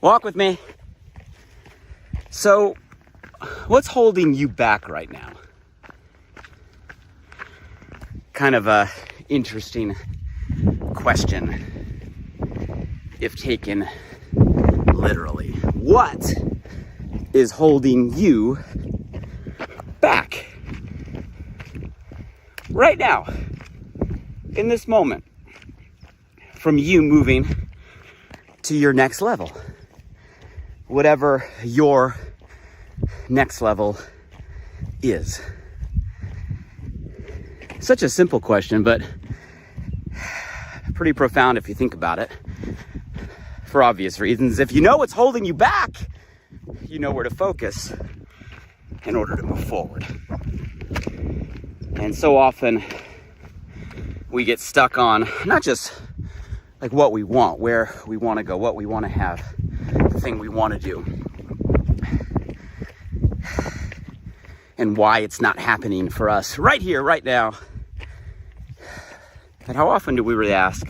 Walk with me. So, what's holding you back right now? Kind of a interesting question, if taken literally. What is holding you back right now, in this moment, from you moving to your next level? Whatever your next level is. Such a simple question, but pretty profound if you think about it, for obvious reasons. If you know what's holding you back, you know where to focus in order to move forward. And so often we get stuck on not just like what we want, where we want to go, what we want to have, the thing we want to do, and why it's not happening for us right here, right now. But how often do we really ask,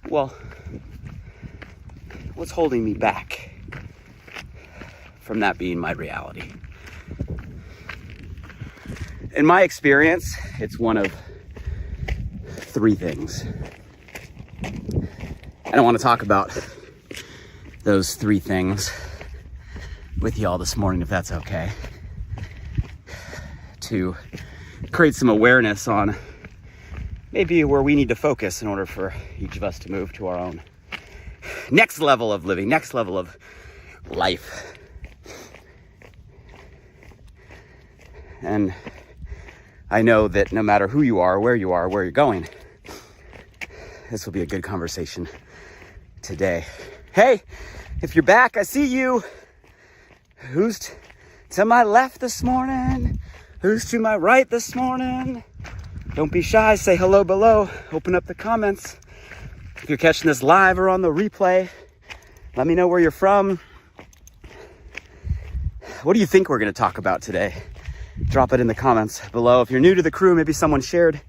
well, what's holding me back from that being my reality? In my experience, it's one of three things. And I want to talk about those three things with y'all this morning, if that's okay, to create some awareness on maybe where we need to focus in order for each of us to move to our own next level of living, next level of life. And I know that no matter who you are, where you're going, this will be a good conversation today. Hey, if you're back, I see you. Who's to my left this morning? Who's to my right this morning? Don't be shy, say hello below. Open up the comments. If you're catching this live or on the replay, let me know where you're from. What do you think we're going to talk about today? Drop it in the comments below. If you're new to the crew, maybe someone shared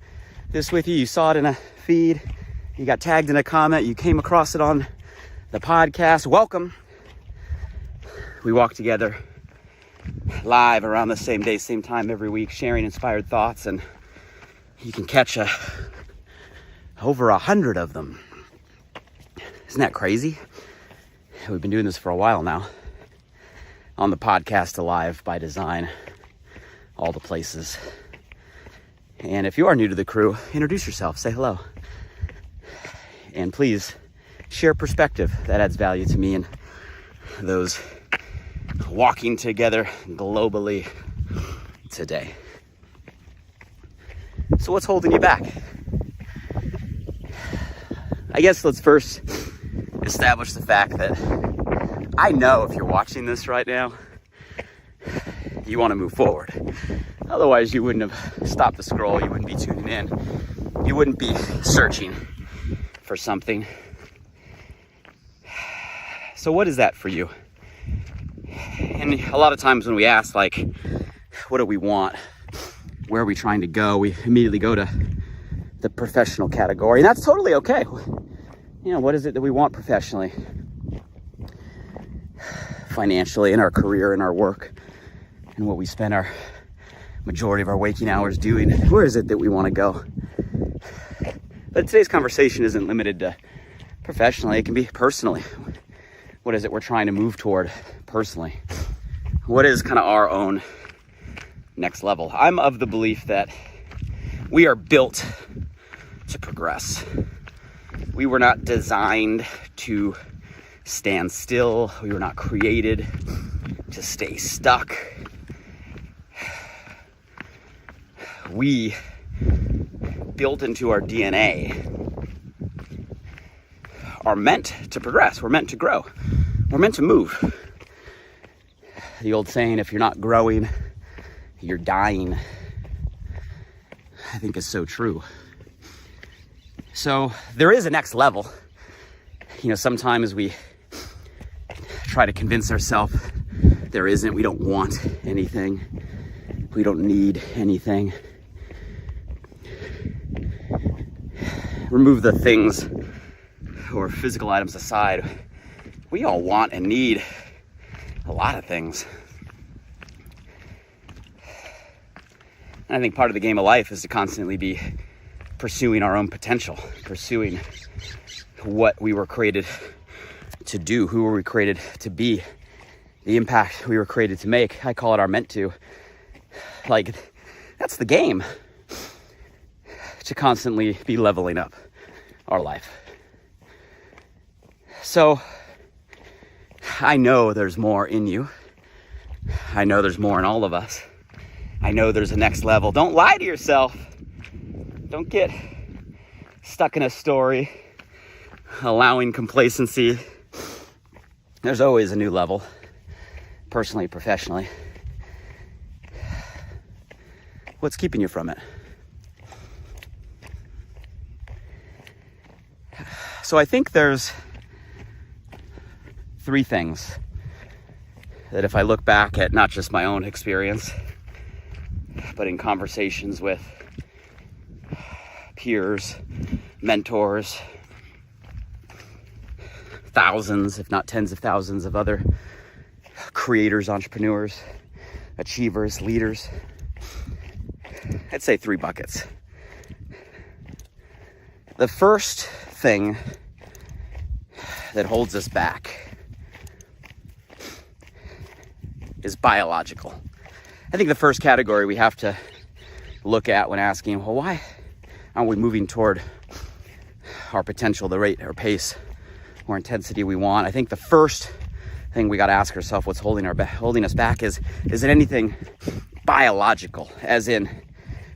this with you. You saw it in a feed. You got tagged in a comment. You came across it on the podcast. Welcome. We walk together live around the same day, same time every week, sharing inspired thoughts, and you can catch over 100 of them. Isn't that crazy? We've been doing this for a while now. On the podcast, Alive by Design, all the places. And if you are new to the crew, introduce yourself, say hello. And please share perspective. That adds value to me and those walking together globally today. So what's holding you back? I guess let's first establish the fact that I know if you're watching this right now, you want to move forward. Otherwise, you wouldn't have stopped the scroll. You wouldn't be tuning in. You wouldn't be searching for something. So what is that for you? And a lot of times when we ask, like, what do we want? Where are we trying to go? We immediately go to the professional category. And that's totally okay. You know, what is it that we want professionally? Financially, in our career, in our work, and what we spend our majority of our waking hours doing. Where is it that we want to go? But today's conversation isn't limited to professionally. It can be personally. What is it we're trying to move toward personally? What is kind of our own next level? I'm of the belief that we are built to progress. We were not designed to stand still. We were not created to stay stuck. We, built into our DNA, are meant to progress. We're meant to grow. We're meant to move. The old saying, if you're not growing, you're dying, I think is so true. So there is a next level. You know, sometimes we try to convince ourselves there isn't. We don't want anything. We don't need anything. Remove the things or physical items aside. we all want and need a lot of things. And I think part of the game of life is to constantly be pursuing our own potential, pursuing what we were created to do, who were we created to be, the impact we were created to make. I call it our meant to. Like, that's the game. To constantly be leveling up our life. So, I know there's more in you. I know there's more in all of us. I know there's a next level. Don't lie to yourself. Don't get stuck in a story, allowing complacency. There's always a new level, personally, professionally. What's keeping you from it? So I think there's 3 things that if I look back at not just my own experience, but in conversations with peers, mentors, thousands, if not tens of thousands of other creators, entrepreneurs, achievers, leaders, I'd say 3 buckets. The first thing that holds us back is biological. I think the first category we have to look at when asking, well, why aren't we moving toward our potential, the rate or pace or intensity we want? I think the first thing we got to ask ourselves, what's holding us back, is it anything biological, as in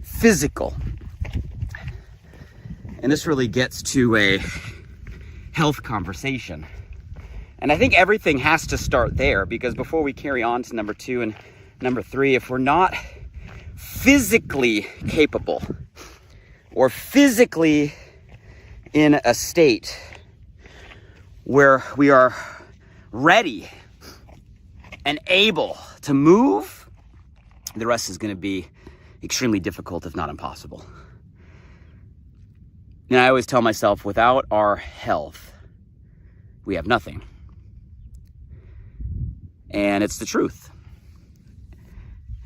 physical? And this really gets to a health conversation. And I think everything has to start there, because before we carry on to number 2 and number 3, if we're not physically capable or physically in a state where we are ready and able to move, the rest is going to be extremely difficult, if not impossible. And I always tell myself, without our health, we have nothing. And it's the truth.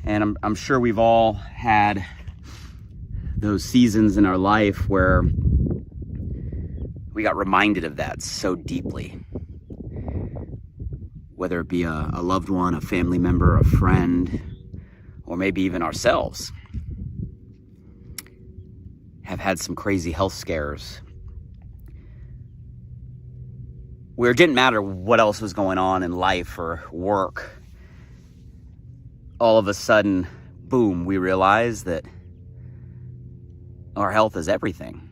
And I'm sure we've all had those seasons in our life where we got reminded of that so deeply. Whether it be a loved one, a family member, a friend, or maybe even ourselves have had some crazy health scares where it didn't matter what else was going on in life or work. All of a sudden, boom, we realize that our health is everything.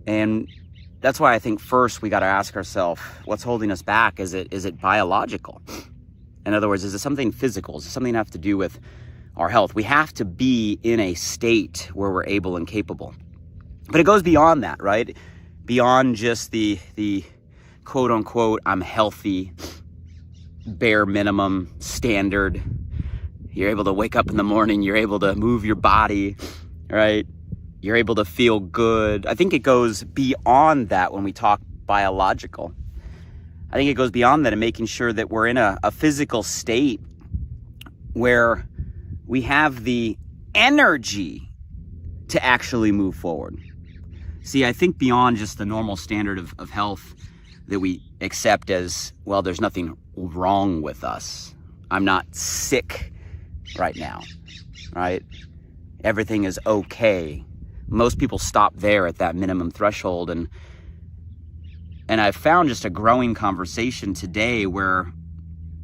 And that's why I think first we got to ask ourselves, what's holding us back? Is it biological? In other words, is it something physical? Is it something that have to do with our health? We have to be in a state where we're able and capable. But it goes beyond that, right? Beyond just the quote unquote, I'm healthy, bare minimum standard. You're able to wake up in the morning, you're able to move your body, right? You're able to feel good. I think it goes beyond that when we talk biological. I think it goes beyond that in making sure that we're in a physical state where we have the energy to actually move forward. See, I think beyond just the normal standard of health that we accept as, well, there's nothing wrong with us. I'm not sick right now, right? Everything is okay. Most people stop there at that minimum threshold. And I've found just a growing conversation today where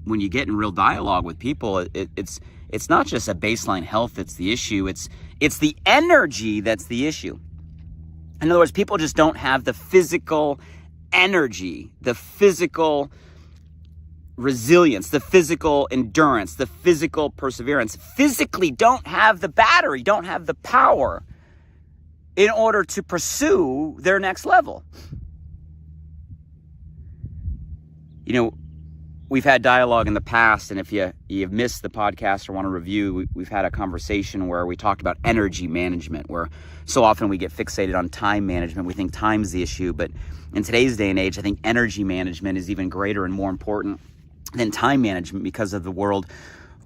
when you get in real dialogue with people, it's not just a baseline health that's the issue. It's the energy that's the issue. In other words, people just don't have the physical energy, the physical resilience, the physical endurance, the physical perseverance. Physically don't have the battery, don't have the power in order to pursue their next level. You know, we've had dialogue in the past, and if you've missed the podcast or want to review, we've had a conversation where we talked about energy management, where so often we get fixated on time management. We think time's the issue, but in today's day and age, I think energy management is even greater and more important than time management because of the world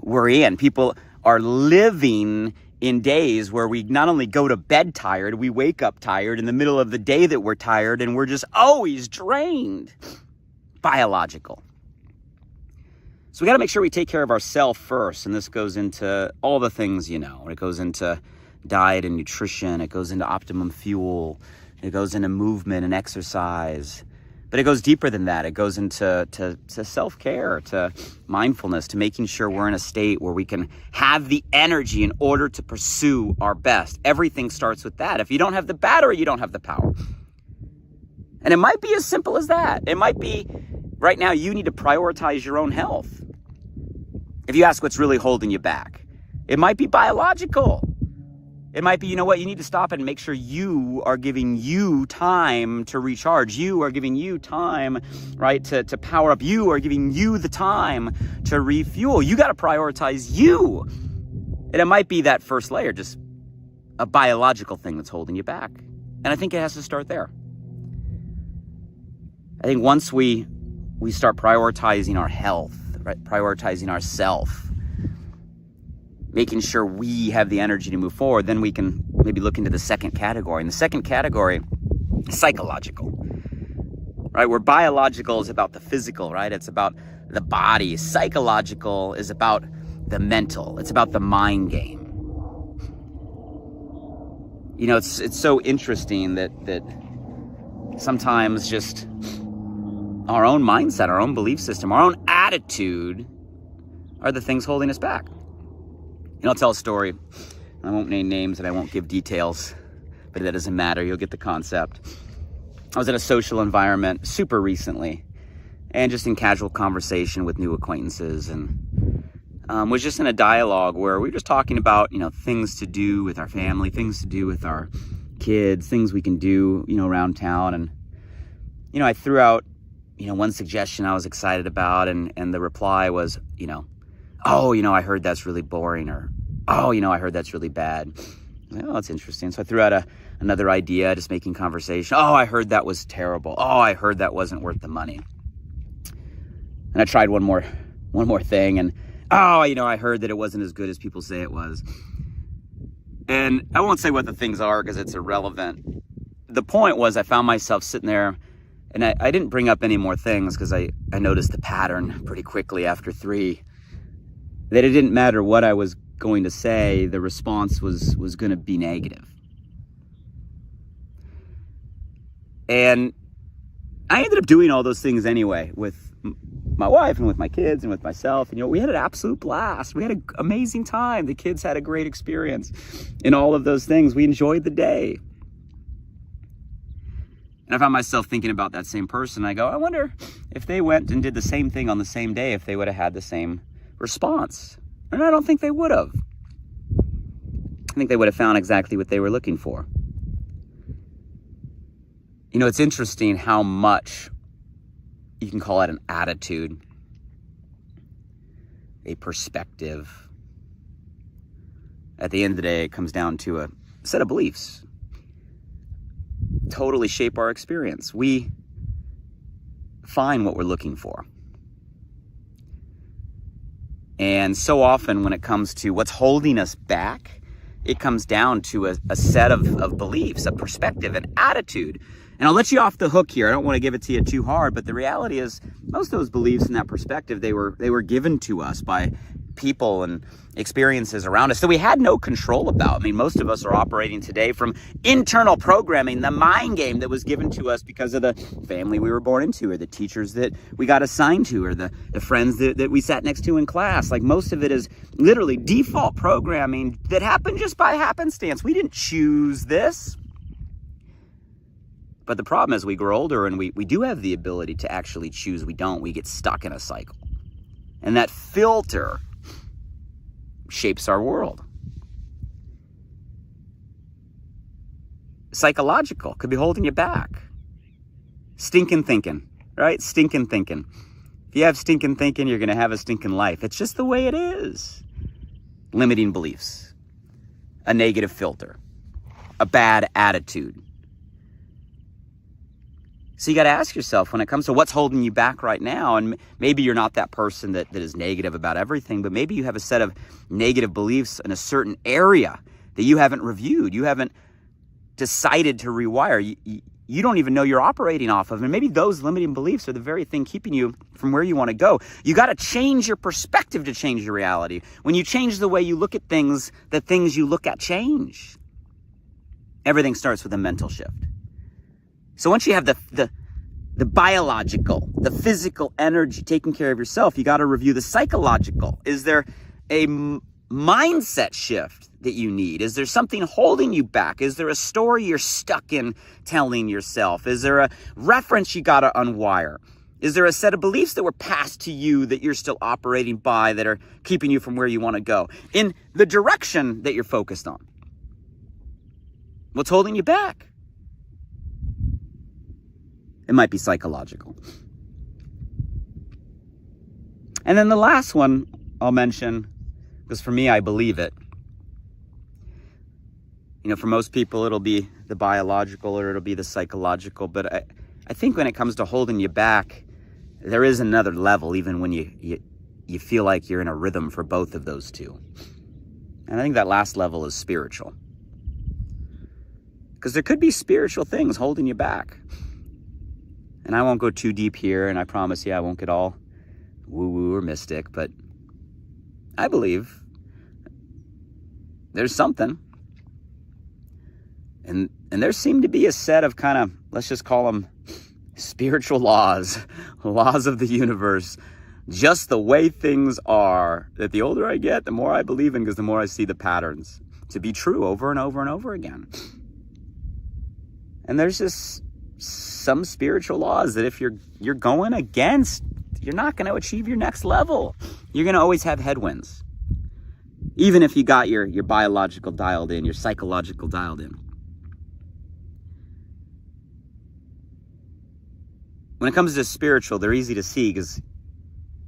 we're in. People are living in days where we not only go to bed tired, we wake up tired in the middle of the day that we're tired, and we're just always drained. Biological. So we got to make sure we take care of ourselves first, and this goes into all the things, you know. It goes into diet and nutrition. It goes into optimum fuel. It goes into movement and exercise. But it goes deeper than that. It goes into self-care, to mindfulness, to making sure we're in a state where we can have the energy in order to pursue our best. Everything starts with that. If you don't have the battery, you don't have the power. And it might be as simple as that. It might be right now you need to prioritize your own health. If you ask what's really holding you back, it might be biological. It might be, you know what, you need to stop and make sure you are giving you time to recharge. You are giving you time, right, to power up. You are giving you the time to refuel. You got to prioritize you. And it might be that first layer, just a biological thing that's holding you back. And I think it has to start there. I think once we start prioritizing our health, right, prioritizing ourself, making sure we have the energy to move forward, then we can maybe look into the second category. And the second category is psychological, right? Where biological is about the physical, right? It's about the body. Psychological is about the mental. It's about the mind game. You know, it's so interesting that sometimes just our own mindset, our own belief system, our own attitude are the things holding us back. You know, I'll tell a story. I won't name names and I won't give details, but that doesn't matter. You'll get the concept. I was in a social environment super recently and just in casual conversation with new acquaintances, and was just in a dialogue where we were just talking about, you know, things to do with our family, things to do with our kids, things we can do, you know, around town. And, you know, I threw out, you know, one suggestion I was excited about, and the reply was, you know, oh, you know, I heard that's really boring, or, oh, you know, I heard that's really bad. I was like, oh, that's interesting. So I threw out another idea, just making conversation. Oh, I heard that was terrible. Oh, I heard that wasn't worth the money. And I tried one more thing, and oh, you know, I heard that it wasn't as good as people say it was. And I won't say what the things are because it's irrelevant. The point was I found myself sitting there, and I didn't bring up any more things because I noticed the pattern pretty quickly after three, that it didn't matter what I was going to say, the response was going to be negative. And I ended up doing all those things anyway with my wife and with my kids and with myself. And, you know, we had an absolute blast. We had an amazing time. The kids had a great experience in all of those things. We enjoyed the day. And I found myself thinking about that same person. I go, I wonder if they went and did the same thing on the same day, if they would have had the same response. And I don't think they would have. I think they would have found exactly what they were looking for. You know, it's interesting how much you can call it an attitude, a perspective. At the end of the day, it comes down to a set of beliefs. Totally shape our experience. We find what we're looking for. And so often when it comes to what's holding us back, it comes down to a set of beliefs, a perspective, an attitude. And I'll let you off the hook here. I don't want to give it to you too hard, but the reality is most of those beliefs and that perspective, they were given to us by people and experiences around us that we had no control about. I mean, most of us are operating today from internal programming, the mind game that was given to us because of the family we were born into, or the teachers that we got assigned to, or the friends that we sat next to in class. Like, most of it is literally default programming that happened just by happenstance. We didn't choose this. But the problem is we grow older and we do have the ability to actually choose. We don't. We get stuck in a cycle. And that filter shapes our world. Psychological, could be holding you back. Stinking thinking, right? Stinking thinking. If you have stinking thinking, you're going to have a stinking life. It's just the way it is. Limiting beliefs, a negative filter, a bad attitude. So you got to ask yourself, when it comes to what's holding you back right now, and maybe you're not that person that is negative about everything, but maybe you have a set of negative beliefs in a certain area that you haven't reviewed, you haven't decided to rewire, you don't even know you're operating off of. And maybe those limiting beliefs are the very thing keeping you from where you want to go. You got to change your perspective to change your reality. When you change the way you look at things, the things you look at change. Everything starts with a mental shift. So once you have the biological, the physical energy taking care of yourself, you got to review the psychological. Is there a mindset shift that you need? Is there something holding you back? Is there a story you're stuck in telling yourself? Is there a reference you got to unwire? Is there a set of beliefs that were passed to you that you're still operating by that are keeping you from where you want to go? In the direction that you're focused on. What's holding you back? It might be psychological. And then the last one I'll mention, because for me, I believe it. You know, for most people, it'll be the biological or it'll be the psychological. But I think when it comes to holding you back, there is another level, even when you feel like you're in a rhythm for both of those two. And I think that last level is spiritual. Because there could be spiritual things holding you back. And I won't go too deep here, and I promise you I won't get all woo-woo or mystic, but I believe there's something. And there seem to be a set of kind of, let's just call them spiritual laws of the universe, just the way things are, that the older I get, the more I believe in, because the more I see the patterns to be true over and over and over again. And there's just some spiritual laws that if you're going against, you're not going to achieve your next level. You're going to always have headwinds. Even if you got your biological dialed in, your psychological dialed in. When it comes to spiritual, they're easy to see because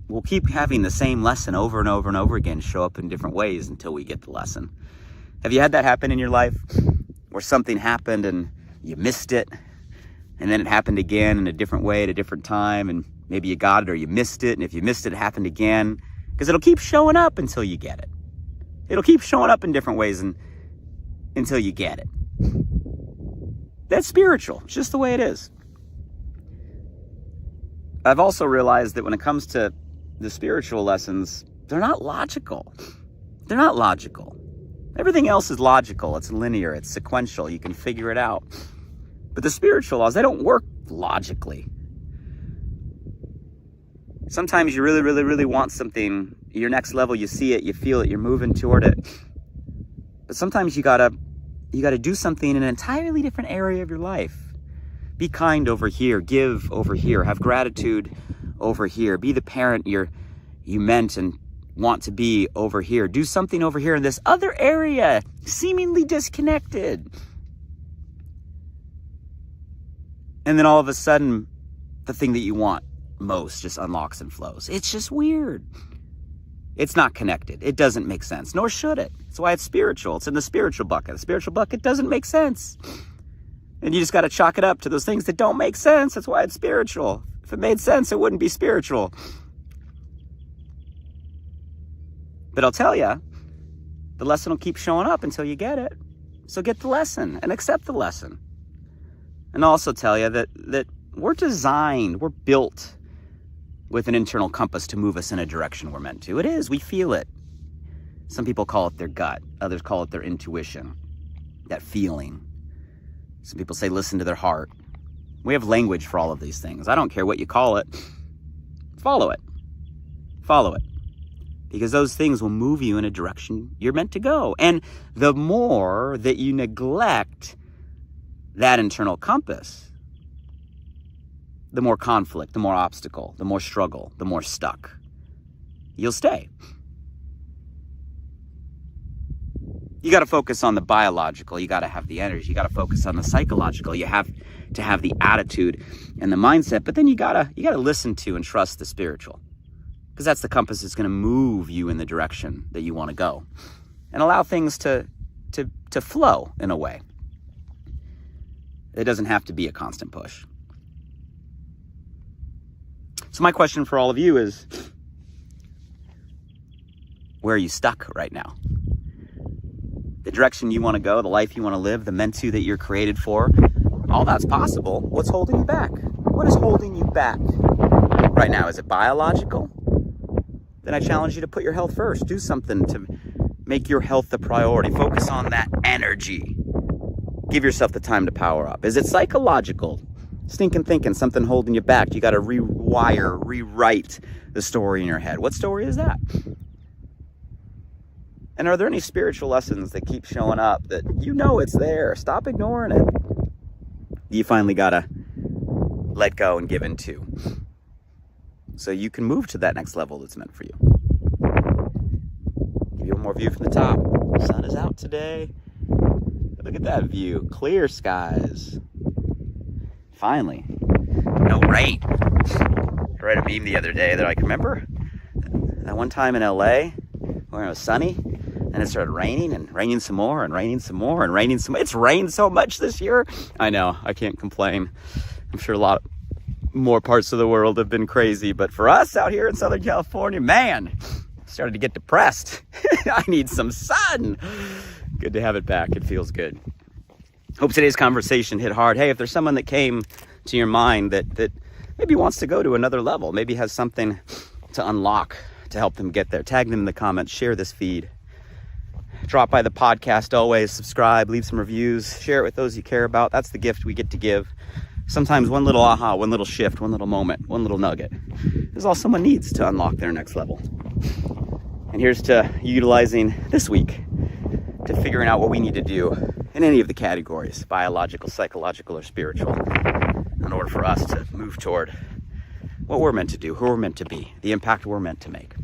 we'll keep having the same lesson over and over and over again show up in different ways until we get the lesson. Have you had that happen in your life? Where something happened and you missed it, and then it happened again in a different way at a different time, and maybe you got it or you missed it, and if you missed it, it happened again, because it'll keep showing up until you get it. It'll keep showing up in different ways until you get it. That's spiritual. It's just the way it is. I've also realized that when it comes to the spiritual lessons, they're not logical. They're not logical. Everything else is logical. It's linear. It's sequential. You can figure it out. But the spiritual laws, they don't work logically. Sometimes you really, really, really want something. Your next level, you see it, you feel it, you're moving toward it. But sometimes you gotta do something in an entirely different area of your life. Be kind over here, give over here, have gratitude over here, be the parent you meant and want to be over here. Do something over here in this other area, seemingly disconnected. And then all of a sudden, the thing that you want most just unlocks and flows. It's just weird. It's not connected. It doesn't make sense, nor should it. That's why it's spiritual. It's in the spiritual bucket. The spiritual bucket doesn't make sense. And you just got to chalk it up to those things that don't make sense. That's why it's spiritual. If it made sense, it wouldn't be spiritual. But I'll tell you, the lesson will keep showing up until you get it. So get the lesson and accept the lesson. And I'll also tell you that we're designed, we're built with an internal compass to move us in a direction we're meant to. It is, we feel it. Some people call it their gut. Others call it their intuition, that feeling. Some people say listen to their heart. We have language for all of these things. I don't care what you call it. Follow it. Follow it. Because those things will move you in a direction you're meant to go. And the more that you neglect that internal compass, the more conflict, the more obstacle, the more struggle, the more stuck you'll stay. You got to focus on the biological. You got to have the energy. You got to focus on the psychological. You have to have the attitude and the mindset, but then you gotta listen to and trust the spiritual, because that's the compass that's going to move you in the direction that you want to go, and allow things to flow in a way. It doesn't have to be a constant push. So my question for all of you is, where are you stuck right now? The direction you want to go, the life you want to live, the mentu that you're created for, all that's possible. What's holding you back? What is holding you back right now? Is it biological? Then I challenge you to put your health first. Do something to make your health the priority. Focus on that energy. Give yourself the time to power up. Is it psychological? Stinking thinking, something holding you back. You got to rewrite the story in your head. What story is that? And are there any spiritual lessons that keep showing up that you know it's there? Stop ignoring it. You finally got to let go and give in to, so you can move to that next level that's meant for you. Give you one more view from the top. Sun is out today. Look at that view. Clear skies. Finally. No rain. I read a meme the other day that I can remember. That one time in LA where it was sunny and it started raining and raining some more and raining some more and raining some more. It's rained so much this year. I know. I can't complain. I'm sure a lot more parts of the world have been crazy, but for us out here in Southern California, man, I started to get depressed. I need some sun. Good to have it back. It feels good. Hope today's conversation hit hard. Hey, if there's someone that came to your mind that maybe wants to go to another level, maybe has something to unlock to help them get there, tag them in the comments, share this feed. Drop by the podcast always, subscribe, leave some reviews, share it with those you care about. That's the gift we get to give. Sometimes one little aha, one little shift, one little moment, one little nugget is all someone needs to unlock their next level. And here's to utilizing this week to figuring out what we need to do in any of the categories, biological, psychological, or spiritual, in order for us to move toward what we're meant to do, who we're meant to be, the impact we're meant to make.